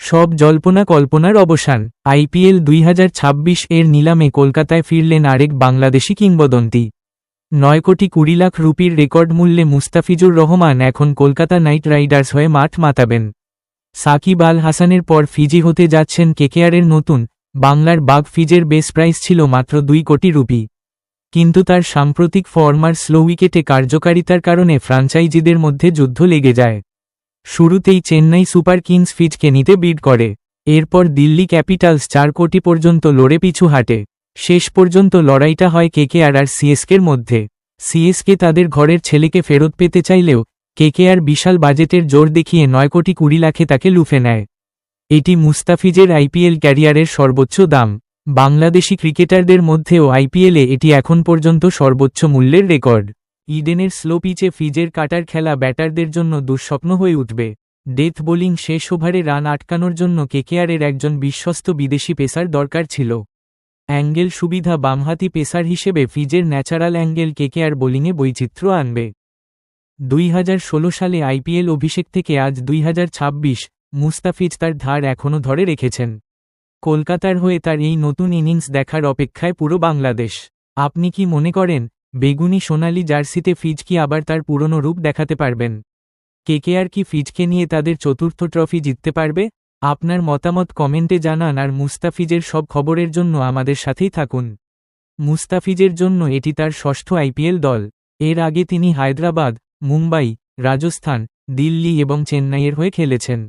সব জল্পনা কল্পনার অবসান। আইপিএল 2026 এর নিলামে কলকাতায় ফিরলেন আরেক বাংলাদেশি কিংবদন্তি। 9,20,00,000 রুপির রেকর্ড মূল্যে মুস্তাফিজুর রহমান এখন কলকাতা নাইট রাইডার্স হয়ে মাঠ মাতাবেন। সাকিব আল হাসানের পর ফিজি হতে যাচ্ছেন কেকেআরের নতুন বাংলার বাঘ। ফিজের বেস প্রাইস ছিল মাত্র 2 কোটি রুপি, কিন্তু তার সাম্প্রতিক ফর্ম আর স্লো উইকেটে কার্যকারিতার কারণে ফ্রাঞ্চাইজিদের মধ্যে যুদ্ধ লেগে যায়। শুরুতেই চেন্নাই সুপার কিংস ফিজকে নিতে বিড করে, এরপর দিল্লি ক্যাপিটালস 4 কোটি পর্যন্ত লড়ে পিছু হাঁটে। শেষ পর্যন্ত লড়াইটা হয় কেকেআর আর সিএসকের মধ্যে। সিএসকে তাদের ঘরের ছেলেকে ফেরত পেতে চাইলেও কেকেআর বিশাল বাজেটের জোর দেখিয়ে 9,20,00,000 তাকে লুফে নেয়। এটি মুস্তাফিজের আইপিএল ক্যারিয়ারের সর্বোচ্চ দাম। বাংলাদেশি ক্রিকেটারদের মধ্যেও আইপিএলে এটি এখন পর্যন্ত সর্বোচ্চ মূল্যের রেকর্ড। ইডেনের স্লো পিচে ফিজের কাটার খেলা ব্যাটারদের জন্য দুঃস্বপ্ন হয়ে উঠবে। ডেথ বোলিং শেষ ওভারে রান আটকানোর জন্য কেকেআরের একজন বিশ্বস্ত বিদেশি পেসার দরকার ছিল। অ্যাঙ্গেল সুবিধা বামহাতি পেসার হিসেবে ফিজের ন্যাচারাল অ্যাঙ্গেল কেকেআর বোলিংয়ে বৈচিত্র্য আনবে। 2016 সালে আইপিএল অভিষেক থেকে আজ 2026, মুস্তাফিজ তার ধার এখনও ধরে রেখেছেন। কলকাতার হয়ে তার এই নতুন ইনিংস দেখার অপেক্ষায় পুরো বাংলাদেশ। আপনি কি মনে করেন, বেগুনি সোনালি জার্সিতে ফিজ কি আবার তার পুরনো রূপ দেখাতে পারবেন? কেকেআর কি ফিজকে নিয়ে তাদের চতুর্থ ট্রফি জিততে পারবে? আপনার মতামত কমেন্টে জানান আর মুস্তাফিজের সব খবরের জন্য আমাদের সাথেই থাকুন। মুস্তাফিজের জন্য এটি তার ষষ্ঠ আইপিএল দল। এর আগে তিনি হায়দ্রাবাদ, মুম্বাই, রাজস্থান, দিল্লি এবং চেন্নাইয়ের হয়ে খেলেছেন।